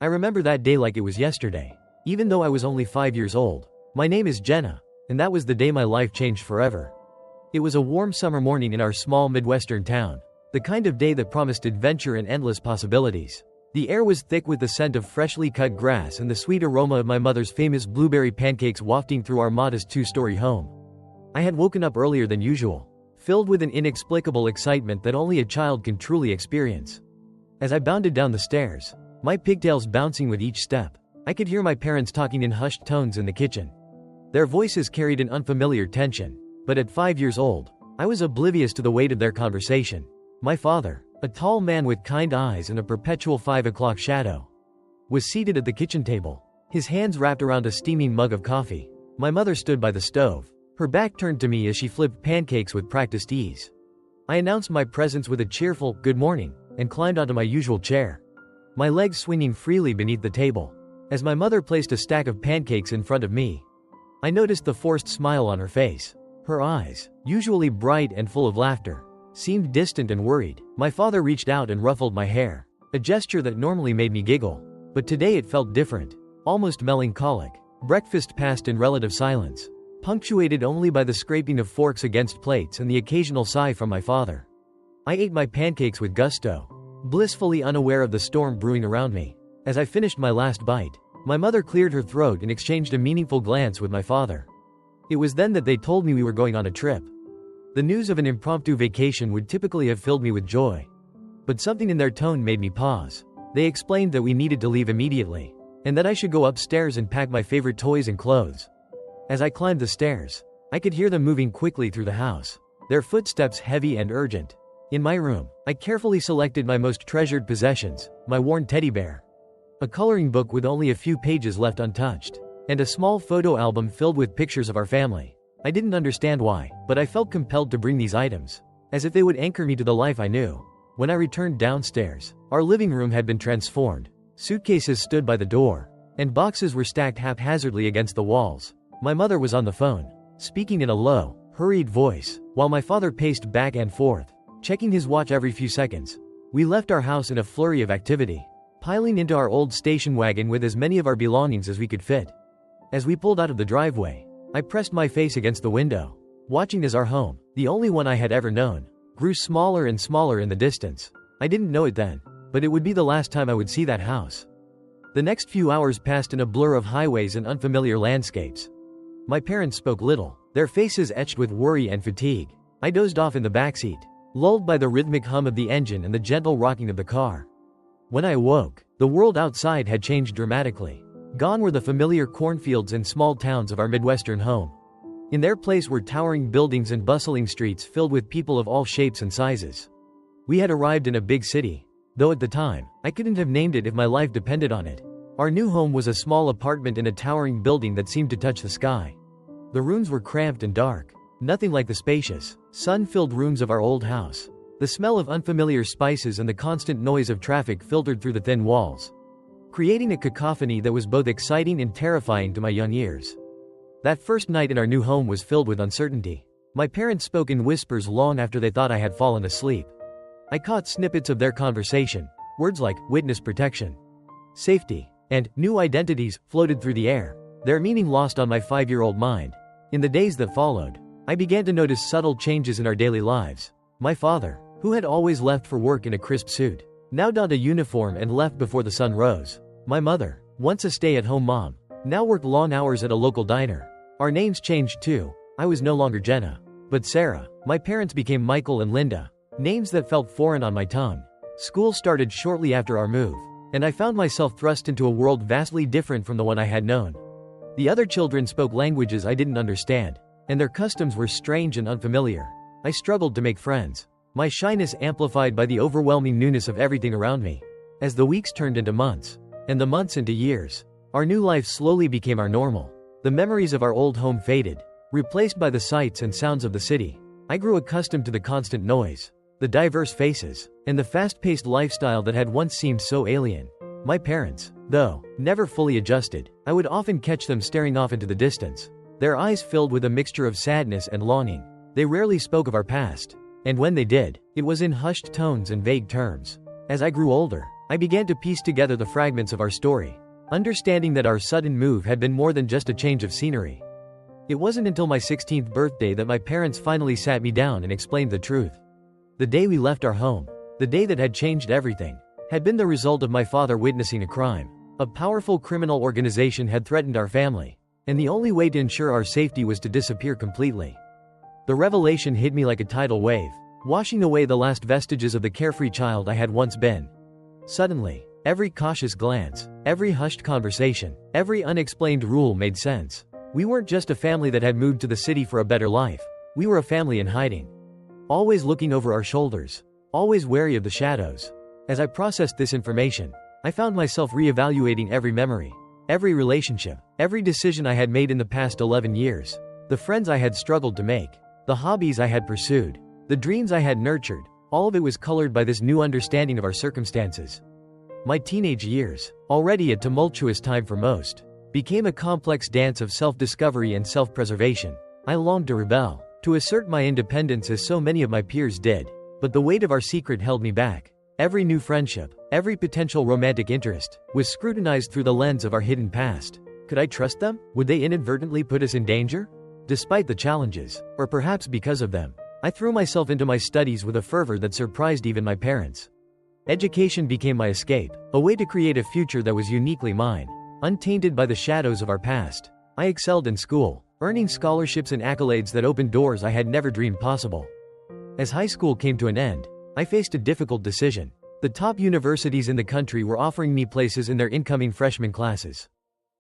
I remember that day like it was yesterday. Even though I was only 5 years old. My name is Jenna, and that was the day my life changed forever. It was a warm summer morning in our small Midwestern town. The kind of day that promised adventure and endless possibilities. The air was thick with the scent of freshly cut grass and the sweet aroma of my mother's famous blueberry pancakes wafting through our modest 2-story home. I had woken up earlier than usual, filled with an inexplicable excitement that only a child can truly experience. As I bounded down the stairs, my pigtails bouncing with each step, I could hear my parents talking in hushed tones in the kitchen. Their voices carried an unfamiliar tension, but at 5 years old, I was oblivious to the weight of their conversation. My father, a tall man with kind eyes and a perpetual 5 o'clock shadow, was seated at the kitchen table, his hands wrapped around a steaming mug of coffee. My mother stood by the stove, her back turned to me as she flipped pancakes with practiced ease. I announced my presence with a cheerful, "Good morning," and climbed onto my usual chair, my legs swinging freely beneath the table. As my mother placed a stack of pancakes in front of me, I noticed the forced smile on her face. Her eyes, usually bright and full of laughter, seemed distant and worried. My father reached out and ruffled my hair, a gesture that normally made me giggle. But today it felt different, almost melancholic. Breakfast passed in relative silence, punctuated only by the scraping of forks against plates and the occasional sigh from my father. I ate my pancakes with gusto, blissfully unaware of the storm brewing around me. As I finished my last bite, my mother cleared her throat and exchanged a meaningful glance with my father. It was then that they told me we were going on a trip. The news of an impromptu vacation would typically have filled me with joy. But something in their tone made me pause. They explained that we needed to leave immediately, and that I should go upstairs and pack my favorite toys and clothes. As I climbed the stairs, I could hear them moving quickly through the house, their footsteps heavy and urgent. In my room, I carefully selected my most treasured possessions, my worn teddy bear, a coloring book with only a few pages left untouched, and a small photo album filled with pictures of our family. I didn't understand why, but I felt compelled to bring these items, as if they would anchor me to the life I knew. When I returned downstairs, our living room had been transformed. Suitcases stood by the door, and boxes were stacked haphazardly against the walls. My mother was on the phone, speaking in a low, hurried voice, while my father paced back and forth, checking his watch every few seconds. We left our house in a flurry of activity, piling into our old station wagon with as many of our belongings as we could fit. As we pulled out of the driveway, I pressed my face against the window, watching as our home, the only one I had ever known, grew smaller and smaller in the distance. I didn't know it then, but it would be the last time I would see that house. The next few hours passed in a blur of highways and unfamiliar landscapes. My parents spoke little, their faces etched with worry and fatigue. I dozed off in the backseat, lulled by the rhythmic hum of the engine and the gentle rocking of the car. When I awoke, the world outside had changed dramatically. Gone were the familiar cornfields and small towns of our Midwestern home. In their place were towering buildings and bustling streets filled with people of all shapes and sizes. We had arrived in a big city, though at the time, I couldn't have named it if my life depended on it. Our new home was a small apartment in a towering building that seemed to touch the sky. The rooms were cramped and dark, nothing like the spacious, sun-filled rooms of our old house. The smell of unfamiliar spices and the constant noise of traffic filtered through the thin walls, creating a cacophony that was both exciting and terrifying to my young ears. That first night in our new home was filled with uncertainty. My parents spoke in whispers long after they thought I had fallen asleep. I caught snippets of their conversation. Words like witness protection, safety, and new identities floated through the air, their meaning lost on my 5-year-old mind. In the days that followed, I began to notice subtle changes in our daily lives. My father, who had always left for work in a crisp suit, now donned a uniform and left before the sun rose. My mother, once a stay-at-home mom, now worked long hours at a local diner. Our names changed too. I was no longer Jenna, but Sarah. My parents became Michael and Linda, names that felt foreign on my tongue. School started shortly after our move, and I found myself thrust into a world vastly different from the one I had known. The other children spoke languages I didn't understand, and their customs were strange and unfamiliar. I struggled to make friends, my shyness amplified by the overwhelming newness of everything around me. As the weeks turned into months, and the months into years, our new life slowly became our normal. The memories of our old home faded, replaced by the sights and sounds of the city. I grew accustomed to the constant noise, the diverse faces, and the fast-paced lifestyle that had once seemed so alien. My parents, though, never fully adjusted. I would often catch them staring off into the distance, their eyes filled with a mixture of sadness and longing. They rarely spoke of our past, and when they did, it was in hushed tones and vague terms. As I grew older, I began to piece together the fragments of our story, understanding that our sudden move had been more than just a change of scenery. It wasn't until my 16th birthday that my parents finally sat me down and explained the truth. The day we left our home, the day that had changed everything, had been the result of my father witnessing a crime. A powerful criminal organization had threatened our family, and the only way to ensure our safety was to disappear completely. The revelation hit me like a tidal wave, washing away the last vestiges of the carefree child I had once been. Suddenly, every cautious glance, every hushed conversation, every unexplained rule made sense. We weren't just a family that had moved to the city for a better life. We were a family in hiding. Always looking over our shoulders. Always wary of the shadows. As I processed this information, I found myself reevaluating every memory, every relationship, every decision I had made in the past 11 years. The friends I had struggled to make, the hobbies I had pursued, the dreams I had nurtured, all of it was colored by this new understanding of our circumstances. My teenage years, already a tumultuous time for most, became a complex dance of self-discovery and self-preservation. I longed to rebel, to assert my independence as so many of my peers did, but the weight of our secret held me back. Every new friendship, every potential romantic interest, was scrutinized through the lens of our hidden past. Could I trust them? Would they inadvertently put us in danger? Despite the challenges, or perhaps because of them, I threw myself into my studies with a fervor that surprised even my parents. Education became my escape, a way to create a future that was uniquely mine, untainted by the shadows of our past. I excelled in school, earning scholarships and accolades that opened doors I had never dreamed possible. As high school came to an end, I faced a difficult decision. The top universities in the country were offering me places in their incoming freshman classes.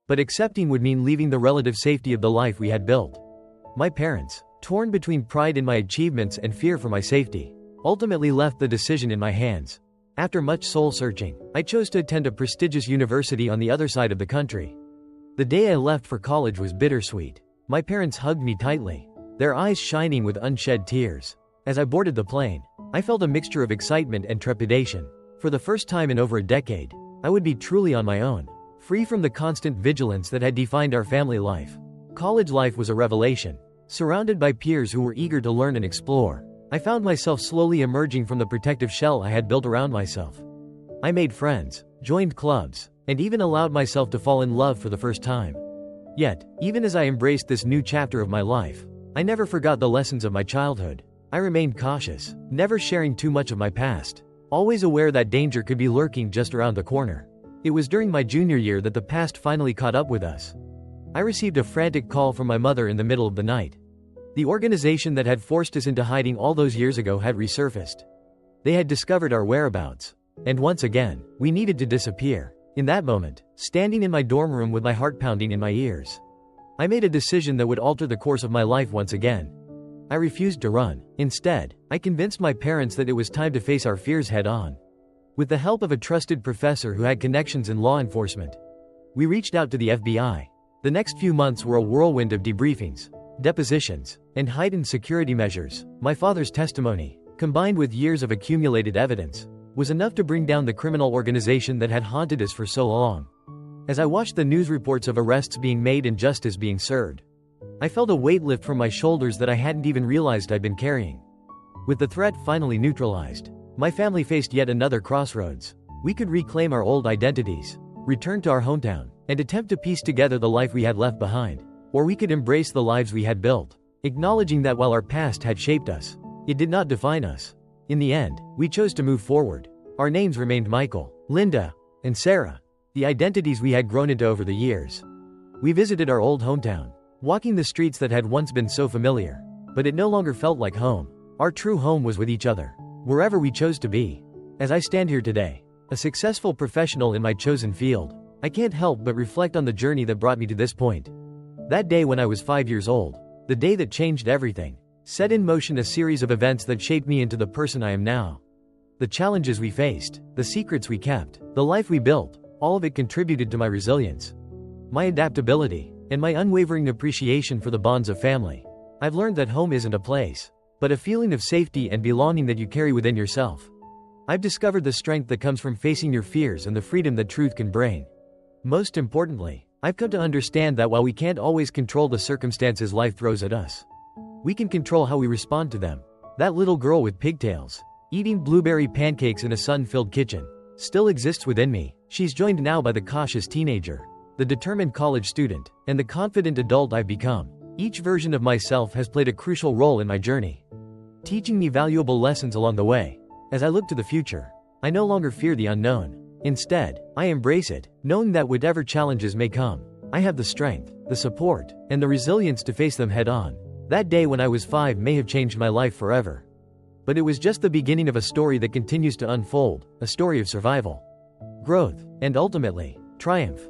But accepting would mean leaving the relative safety of the life we had built. My parents, torn between pride in my achievements and fear for my safety, ultimately left the decision in my hands. After much soul-searching, I chose to attend a prestigious university on the other side of the country. The day I left for college was bittersweet. My parents hugged me tightly, their eyes shining with unshed tears. As I boarded the plane, I felt a mixture of excitement and trepidation. For the first time in over a decade, I would be truly on my own, free from the constant vigilance that had defined our family life. College life was a revelation. Surrounded by peers who were eager to learn and explore, I found myself slowly emerging from the protective shell I had built around myself. I made friends, joined clubs, and even allowed myself to fall in love for the first time. Yet, even as I embraced this new chapter of my life, I never forgot the lessons of my childhood. I remained cautious, never sharing too much of my past, always aware that danger could be lurking just around the corner. It was during my junior year that the past finally caught up with us. I received a frantic call from my mother in the middle of the night. The organization that had forced us into hiding all those years ago had resurfaced. They had discovered our whereabouts. And once again, we needed to disappear. In that moment, standing in my dorm room with my heart pounding in my ears, I made a decision that would alter the course of my life once again. I refused to run. Instead, I convinced my parents that it was time to face our fears head on. With the help of a trusted professor who had connections in law enforcement, we reached out to the FBI. The next few months were a whirlwind of debriefings, depositions, and heightened security measures. My father's testimony, combined with years of accumulated evidence, was enough to bring down the criminal organization that had haunted us for so long. As I watched the news reports of arrests being made and justice being served, I felt a weight lift from my shoulders that I hadn't even realized I'd been carrying. With the threat finally neutralized, my family faced yet another crossroads. We could reclaim our old identities, return to our hometown, and attempt to piece together the life we had left behind. Or we could embrace the lives we had built, acknowledging that while our past had shaped us, it did not define us. In the end, we chose to move forward. Our names remained Michael, Linda, and Sarah, the identities we had grown into over the years. We visited our old hometown, walking the streets that had once been so familiar, but it no longer felt like home. Our true home was with each other, wherever we chose to be. As I stand here today, a successful professional in my chosen field, I can't help but reflect on the journey that brought me to this point. That day when I was 5 years old, the day that changed everything, set in motion a series of events that shaped me into the person I am now. The challenges we faced, the secrets we kept, the life we built, all of it contributed to my resilience, my adaptability, and my unwavering appreciation for the bonds of family. I've learned that home isn't a place, but a feeling of safety and belonging that you carry within yourself. I've discovered the strength that comes from facing your fears and the freedom that truth can bring. Most importantly, I've come to understand that while we can't always control the circumstances life throws at us, we can control how we respond to them. That little girl with pigtails, eating blueberry pancakes in a sun-filled kitchen, still exists within me. She's joined now by the cautious teenager, the determined college student, and the confident adult I've become. Each version of myself has played a crucial role in my journey, teaching me valuable lessons along the way. As I look to the future, I no longer fear the unknown. Instead, I embrace it, knowing that whatever challenges may come, I have the strength, the support, and the resilience to face them head on. That day when I was 5 may have changed my life forever. But it was just the beginning of a story that continues to unfold, a story of survival, growth, and ultimately, triumph.